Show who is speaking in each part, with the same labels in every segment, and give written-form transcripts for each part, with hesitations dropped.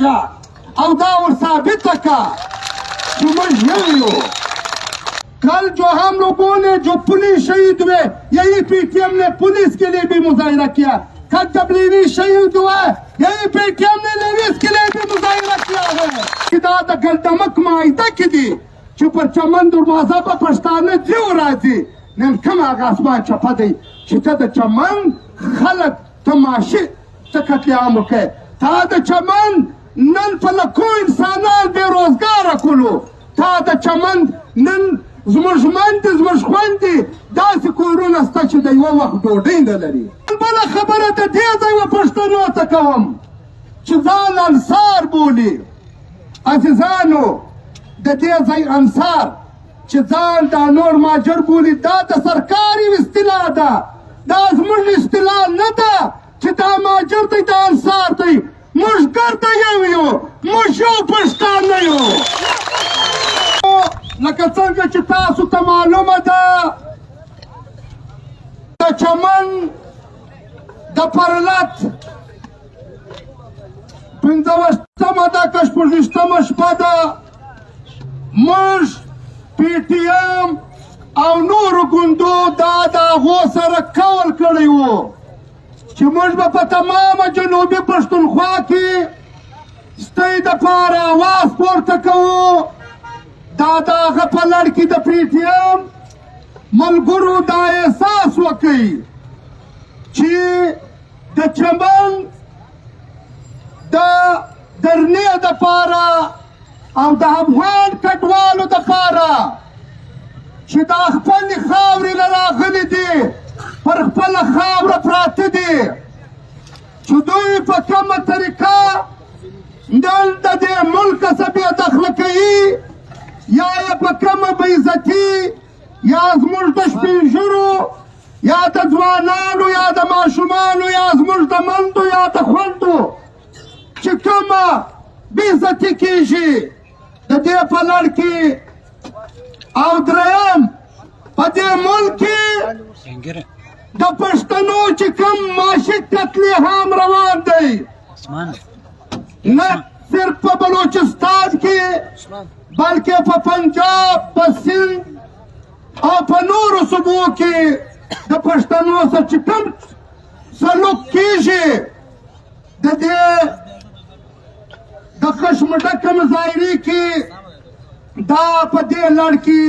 Speaker 1: ورشه او دا ور ثابته کا کہ مجھ یو یو. کل جو ہم لوگوں نے جو پولیس شہید ہوئے یہی پی ٹی ایم نے پولیس کے لیے بھی مظاہرہ کیا. کل جب لیوی شہید ہوا یہی پی ٹی ایم نے لیویز کے لیے بھی مظاہرہ کیا ہے. دا د ګلدمک معاهده کې دي چې پر چمن دروازه به پښتانه ځي او راځي. نن کوم هغه اسمان چپه دی چې ته د چمن خلک تماشې ته قتل عام وکړې. تا د چمن نن په لکو انسانان بې روزګاره کړو. تا د چمن نن زموږ میندې زموږ خویندې داسې کورونه شته چې د یوه وخت ډوډۍ نه لري. بله خبره د دې ځای و پښتنو ته کوم چې ځان انصار بولي. عزیزانو د دې ځای انصار چې ځان دا نور ماجر بولي دا د سرکار یو اصطلاح ده. دا زموږ اصطلاح نه ده چې دا ماجر دی دا انصار دی. موږ ګرده یو یو موږ یو پښتانه یو. لکه څنګه چې تاسو ته معلومه ده د چمن د پرلت 15مه ده که 16مه شپه ده موږ پی ټي ایم او نورو ګوندو دا د هغو سره کول کړی و چې موږ به په تمامه جنوبي پښتونخوا کې ستۍ دپاره اواز پورته کوو. دا د هغه په لړ کې د پی ټي ایم ملګرو دا احساس وکړي چې د چمن د درنې دپاره او د افغان کډوالو دپاره چې دا خپلې خاورې نه راغلي دي پر خپله خاوره پراته دي چې دوی په کومه طریقه نن د دې ملک څخه بې دخله کوي یا یې په کومه بېعزتي یا زموږ د سپین ږیرو یا د ځوانانو یا د ماشومانو یا زموږ د مندو یا د خوندو چې کومه بېعزتي کېږي د دې په لړ کې او دریم په دې ملک کې د پښتنو چې کوم معاشي قتل عام روان دی نه صرف په بلوچستان کې بلکې په پنجاب په سند او په نورو صوبو کې د پښتنو سره چې کوم سلوک کېږي د دې د کشمډکه مظاهرې کې دا په دې لړ کې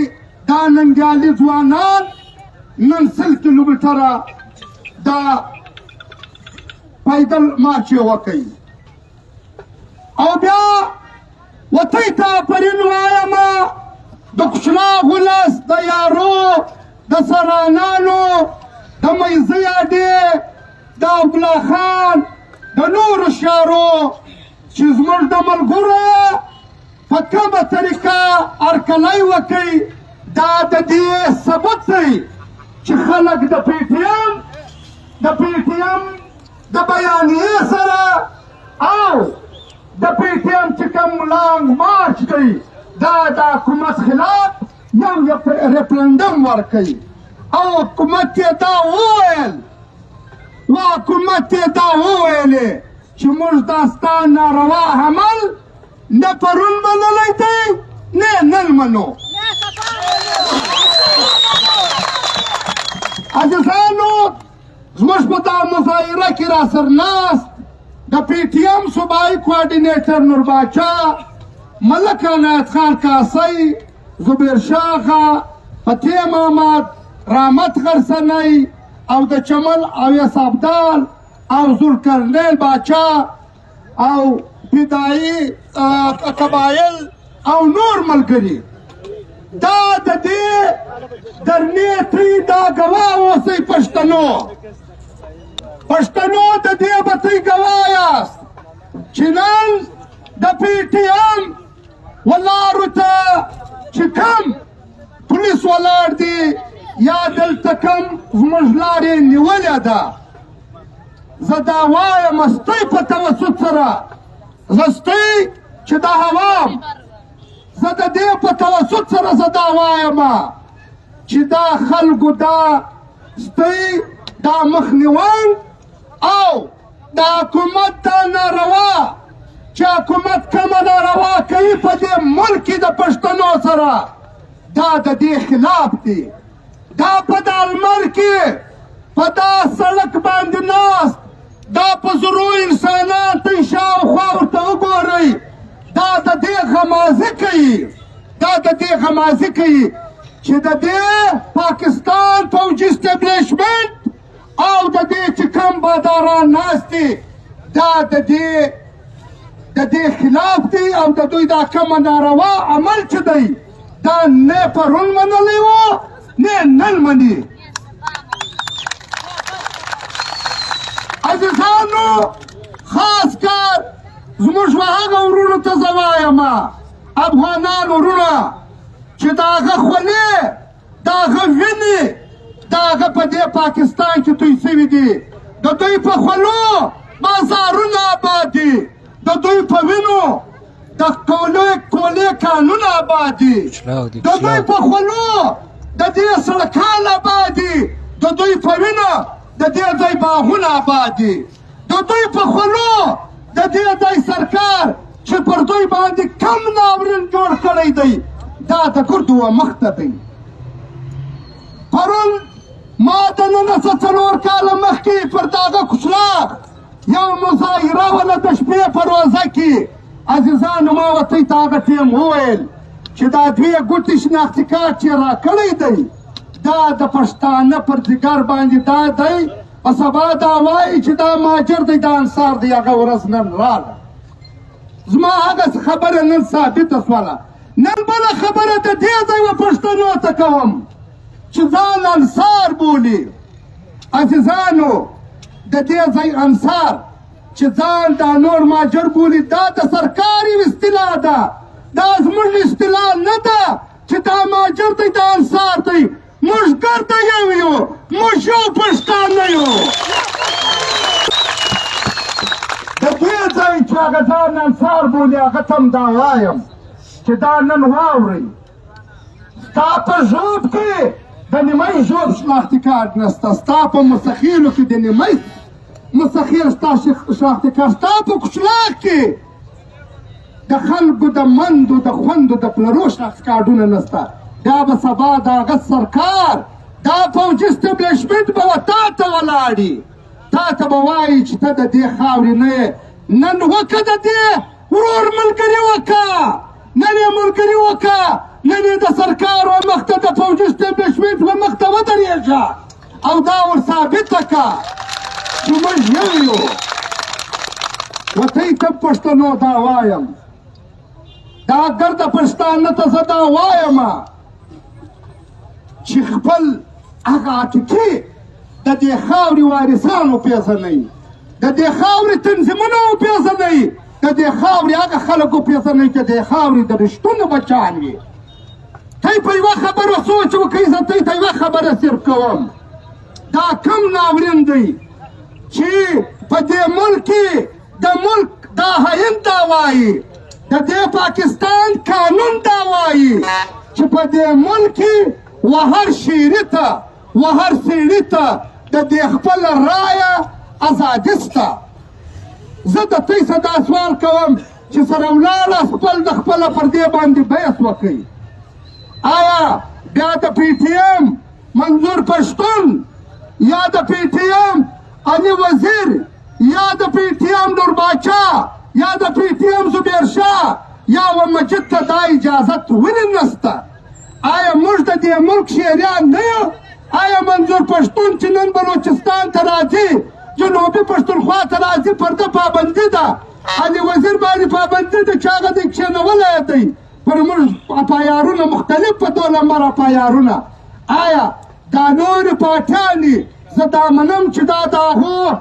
Speaker 1: دا ننګیالي ځوانان نن 100 کیلومتره دا پیدل مارچ وکړي. او بیا وطی ته پرین وایمه د کوچنا ولس د یارو د سرانانو د میزه اډې د عبدالله خان د نورو شعرو چې زموږ د ملګرو په کومه طریقه هرکلی وکړي دا د دې ثبوت دی چې خلک د پی ټي ایم د بیانیې سره او د پی ټي ایم چې کوم لانګ مارچ کوي دا د حکومت خلاف یو ریفرنډم ورکوي او حکومت یې دا وویلې چې موږ دا ستا ناروا عمل نه پرون منلی دی نه نن منو. عزیزانو زموږ په دا مظاهره کې راسره ناست د پی ټي ایم صوبایي کوارډینیټر نور باچا ملک عنایت خان کاسی زبیر شاه فتح محمد رحمت غرسنی او د چمن اویس ابدال او ذوالقرنین باچا او فدایي قبایل او نور ملګري دا د دې درنې ترې دا ګواه اوسئ. پښتنو د دې به تئ ګواه یاست چې نن د پی ټي ایم ولاړو ته چې کوم پولیس ولاړ دي یا دلته کوم زموږ لارې نیولې ده زه دا وایم ستۍ په توسط سره زه ستۍ چې دا عوام زه د دې په توسط سره زه دا وایم چې دا خلکو دا ستۍ دا مخنیوان او دا حکومت دا ناروا چې حکومت کومه ناروا کوي په دې ملک کې د پښتنو سره دا د دې خلاف دی. دا په دالمر کې په دا سړک باندې ناست دا په زرو انسانان ته شاوخوا ورته وګورئ دا د دې غمازي کوي چې د دې پاکستان فوجي اسټبلیشمنټ او د دې چې کوم باداران ناست دي دا د دې خلاف دی او د دوی دا کومه ناروا عمل چې دی دا نه پرون منلی و نه نن مني. عزیزانو خاص کار زموږ هغه ورونو ته زه وایم افغانان ورونه چې د هغه خولې د هغه وینې د هغه په دې پاکستان کې توی سوي دي د دوی په خولو بازارونه آباد دي د دوی په وینو د کولې کانونه آباد دي د دوی په خولو د دې سړکان آباد دي د دوی په وینو د دې ځای باغونه آباد دي د دوی په خولو د دې ځای سرکار چې پر دوی باندې کم ناورین جوړ کړی دی دا د ګردو مخ ته دی. پرون ما د 904 کاله مخکې پر دغه کوچلاغ یو مظاهره وله د شپې په روزه کې عزیزانو ما ورته ته هغه ټیم وویل چې دا دوی ګوتې شناختي کارت چې راکړی دی دا د پښتانه پر ځیګر باندې دا دی په سبا دا وایي چې دا مهاجر دی دا انصار دی هغه ورځ نن راغله. زما هغه خبره نن ثابته شوله. نن بله خبره د دې ځای و پښتنو ته کوم چې ځان انصار بولي. عزیزانو د دې ځای انصار چې ځان دا نور مهاجر بولي دا د سرکار یو اصطلاح ده دا زموږ اصطلاح نه ده چې دا مهاجر دی دا انصار دی. موږ ګرده یو یو موږ یو پښتانه یو. د دې ځای چې هغه ځان انصار بولي هغه ته هم دا وایم چې دا نن واورئ ستا په ژوب کې د نیمۍ ژوب شناختي کارت نشته ستا په مستخیلو کې د نیمۍ مستخیل ستا شناختي کارت ستا په کوچلاغ کې د خلکو د مندو د خوندو د پلرو شناختي کارتونه نشته. دا به سبا د هغه سرکار دا فوجي اسټبلیشمنټ به تا ته ولاړي تا ته به وایي چې ته د دې خاورې نه یې نن وکه د دې ورور ملګري وکه نن یې ملګري وکه نن یې د سرکار و مخ ته د فوجي اسټبلیشمنټ و مخ ته ودرېږه او دا ور ثابته که چې موږ یو یو. وتی ته پښتنو دا وایم دا ګرده پښتانه ته زه دا وایم چې خپل هغه عتیقې د دې خاورې وارثان وپېژنئ د دې خاورې تنظیمونه وپېژنئ د دې خاورې هغه خلک وپېژنئ چې د دې خاورې د رښتونو بچیان وي. تی په یوه خبره سوچ وکئ زه تی ته یوه خبره صرف کوم دا کم ناورین دی چې په دې ملک کې د ملک دا حین دا وایي د دې پاکستان قانون دا وایي چې په دې ملک کې و هر شیري ته و هر سیړي ته د دې خپل رایه ازادي شته. زه د دوی څخه دا سوال کوم چې سره ولاړه خپل د خپله پر دې باندې بحث وکړئ. آیا بیا د پی ټي ایم منظور پښتون یا د پی ټي ایم علي وزیر یا د پی ټي ایم نور باچا یا د پی ټي ایم زبیر شاه یا و مجد ته دا اجازت ولې نشته؟ آیا موږ د دې ملک شهریان نه یو؟ آیا منظور پښتون چې نن بلوچستان ته راځي جنوبي پښتونخوا ته راځي پر ده پابندي ده علي وزیر باندې پابندي ده چې هغه دی کښېنولی دی پر موږ اپایارونه مختلف په 2 نمبر اپایارونه. آیا دا نورې پاټیانې زه دا منم چې دا د هغو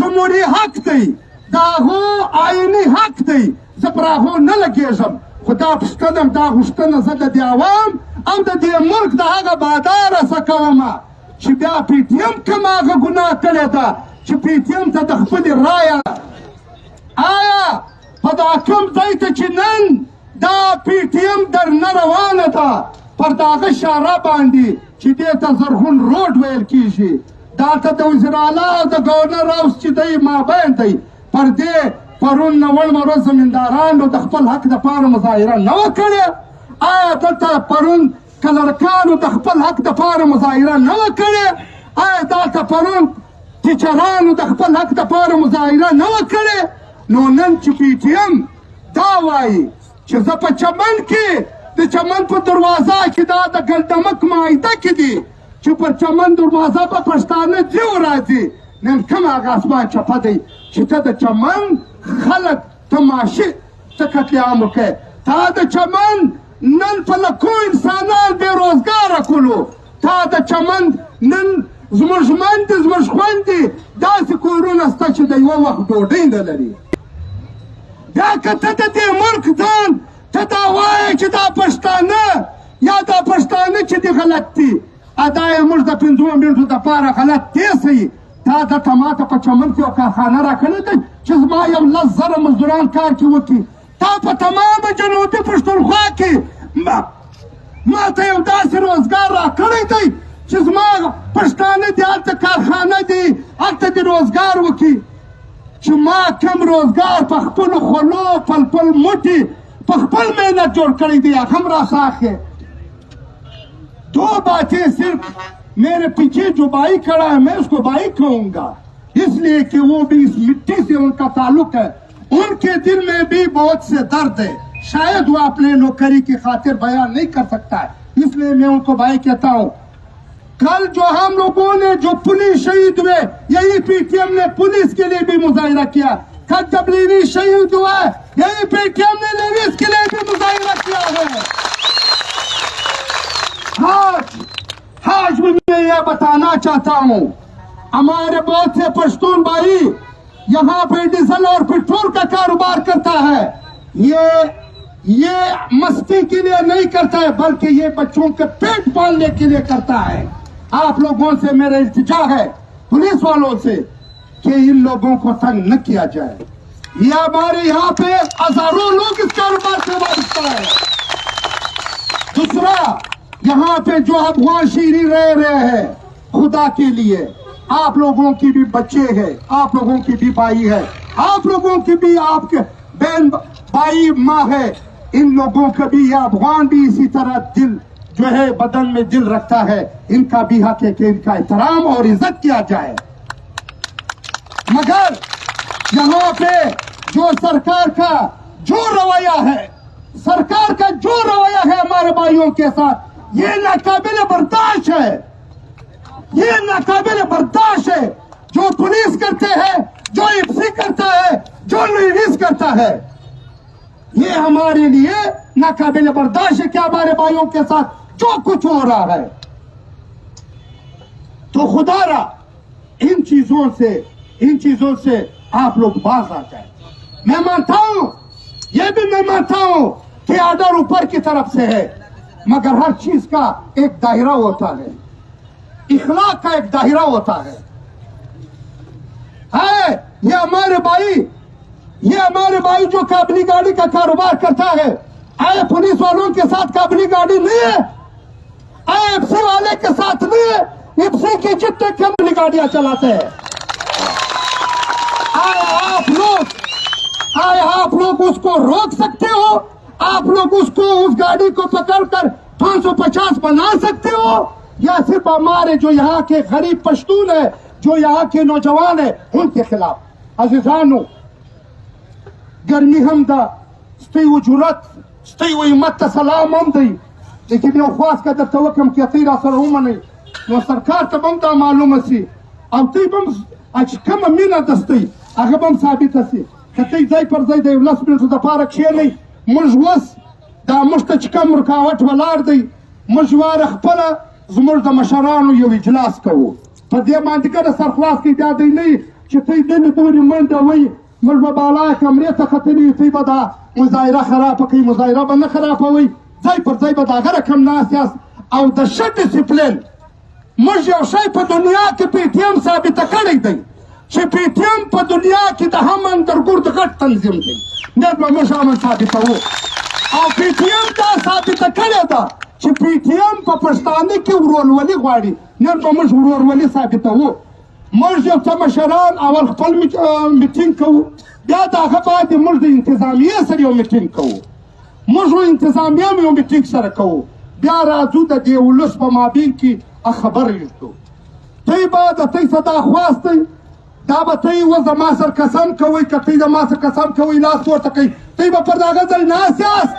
Speaker 1: جمهوري حق دی د هغو آیني حق دی زه پر هغو نه لګېږم خو دا پوښتنه دا غوښتنه زه د دې عوام او د دې ملک د هغه باداره څه کومه چې بیا پی ټي ایم کوم هغه ګناه کړې ده چې پی ټي ایم ته د خپلې رایه آیا په دا کوم ځای ته چې نن دا پی ټي ایم درنه روانه ده پر دغه شاره باندې چې دې ته زرغون روډ ویل کېږي دا ته د وزیر اعلی او د ګورنر هاوس چې دی مابین دی پر دې په پرون نوړ مرو زمیندارانو د خپل حق دپاره مظاهره نه وه کړې؟ آیا دلته پرون کلرکانو د خپل حق دپاره مظاهره نه وه کړې؟ آیا دلته پرون ټیچرانو د خپل حق دپاره مظاهره نه وه کړې؟ نو نن چې پی ټي ایم دا وایي چې زه په چمن کې د چمن په دروازه کې دا د ګلدمک معاهده کې دي چې پر چمن دروازه به پښتانه ځي او راځي، نن کوم هغه اسمان چپه دی چې ته د چمن خلک تماشې ته قتل عام وکړې؟ تا د چمن نن په لکو انسانان بې روزګاره کړلو، تا د چمن نن زموږ میندې زموږ خویندې داسې کورونه شته چې د یوه وخت ډوډۍ نه لري. بیا که ته د دې ملک ځان ته دا وایې چې دا پښتانه یا دا پښتانه چې دي غلط دي، دا یې موږ د 5 منټو دپاره غلط تېسئ. تا دلته ماته په چمن کې یو کارخانه راکړې ده چې زما یو 10,000 مزدوران کار کې وکړي. تا په تمامه جنوبي پښتونخوا کې ما ته یو داسې روزګار راکړی دی چې زما پښتانه دي هلته کارخانه دي هلته دې روزګار وکړي، چې ما کم روزګار په خپلو خولو په خپل موټي په خپل محنت جوړ کړی دی هغه هم راساخ ہے. 2 باتیں صرف میرے پیچھے جو بائی کھڑا ہے میں اس کو بائی کہوں گا اس لیے کہ وہ بھی اس مٹی سے ان کا تعلق ہے، ان کے دل میں بھی بہت سے درد ہے، شاید وہ اپنے نوکری کی خاطر بیان نہیں کر سکتا ہے، اس لیے میں ان کو بائی کہتا ہوں. کل جو ہم لوگوں نے جو پولیس شہید ہوئے یہی پی ٹی ایم نے پولیس کے لیے بھی مظاہرہ کیا. کل جب لیڈیز شہید ہوا ہے یہی پی ٹی ایم نے لیڈیز کے لیے بھی مظاہرہ کیا ہے. آج بھی میں یہ بتانا چاہتا ہوں ہمارے بہت سے پشتون بھائی یہاں پہ ڈیزل اور پیٹرول کا کاروبار کرتا ہے، یہ مستی کے لیے نہیں کرتا ہے بلکہ یہ بچوں کے پیٹ پالنے کے لیے کرتا ہے. آپ لوگوں سے میرا التجا ہے پولیس والوں سے کہ ان لوگوں کو تنگ نہ کیا جائے. یہ ہمارے یہاں پہ ہزاروں لوگ اس کاروبار سے وابستہ ہے. دوسرا یہاں پہ جو افغان شیری رہ رہے ہیں خدا کے لیے آپ لوگوں کی بھی بچے ہیں، آپ لوگوں کی بھی بھائی ہے، آپ لوگوں کی بھی آپ کے بہن بھائی ماں ہے، ان لوگوں کا بھی یہ افغان بھی اسی طرح دل جو ہے بدن میں دل رکھتا ہے، ان کا بھی حق ہے کہ ان کا احترام اور عزت کیا جائے. مگر یہاں پہ جو سرکار کا جو رویہ ہے ہمارے بھائیوں کے ساتھ یہ ناقابل برداشت ہے، یہ ناقابل برداشت ہے. جو پولیس کرتے ہیں، جو ایپسی کرتا ہے، جو لیڈیز کرتا ہے، یہ ہمارے لیے ناقابل برداشت ہے کہ ہمارے بھائیوں کے ساتھ جو کچھ ہو رہا ہے. تو خدا را ان چیزوں سے آپ لوگ باز آ جائیں. میں مانتا ہوں، یہ بھی میں مانتا ہوں کہ آرڈر اوپر کی طرف سے ہے، مگر ہر چیز کا ایک دائرہ ہوتا ہے، اخلاق کا ایک دائرہ ہوتا ہے. یہ ہمارے بھائی جو قابلی گاڑی کا کاروبار کرتا ہے، پولیس والوں کے ساتھ قابلی گاڑی نہیں ہے، ایف سی والے کے ساتھ نہیں ہے. ایف سی کی جتنے قابلی گاڑیاں چلاتے ہیں، آپ لوگ اس کو روک سکتے ہو؟ آپ لوگ اس گاڑی کو پکڑ کر 550 بنا سکتے ہو؟ یا صرف ہمارے جو یہاں کے غریب پشتون ہیں، جو یہاں کے نوجوان ہیں، ان کے خلاف؟ عزیزانو، گرمی هم ده، ستاسو جرأت ستاسو همت ته سلام هم دی، لیکن یو خواست که درته وکړم چې ته راسره ومنئ نو سرکار ته به هم دا معلومه سي او ته به هم چې کومه مینه دستئ هغه به هم ثابته سي. که ته ځای پر ځای د 10 منټو دپاره کښېنئ، موږ اوس دا موږ ته چې کوم رکاوټ ولاړ دی، موږ واره خپله زموږ د مشرانو یو اجلاس کوو. په دې باندې که د سرخلاص کې دا دی نه وي چې ته دنې دورې منډه وایي، موږ به بالا کمرې ته ختلي، ته به دا مظاهره خرابه کوي. مظاهره به نه خرابوئ، ځای پر ځای به د هغه رقم ناست یاست. او د ښه ډسپلین موږ یو شی په دنیا کې پی ټي ایم ثابته کړی دی چې پی ټي ایم په دنیا کې د امن درګرد غټ تنظیم دی. نن به موږ امن ثابتوو او پی ټي ایم دا ثابته کړې ده چې پی ټي ایم په پښتانه کې ورورولي غواړي. نن به موږ ورورولي ثابتوو. موږ یو څه مشران اول خپل میټینګ کوو، بیا د هغه بعد موږ د انتظامیې سره یو میټینګ کوو. موږ و انتظامیه هم یو میټینګ سره کوو، بیا راځو د دې ولس په مابین کې خبره یږدو. تی به د تی څه دا خواست دی، دا به تی اوس د ما سره قسم کوئ، که تی د ما سره قسم کوئ لاس پورته کوئ، تی به پر د هغه ځای ناست یاست.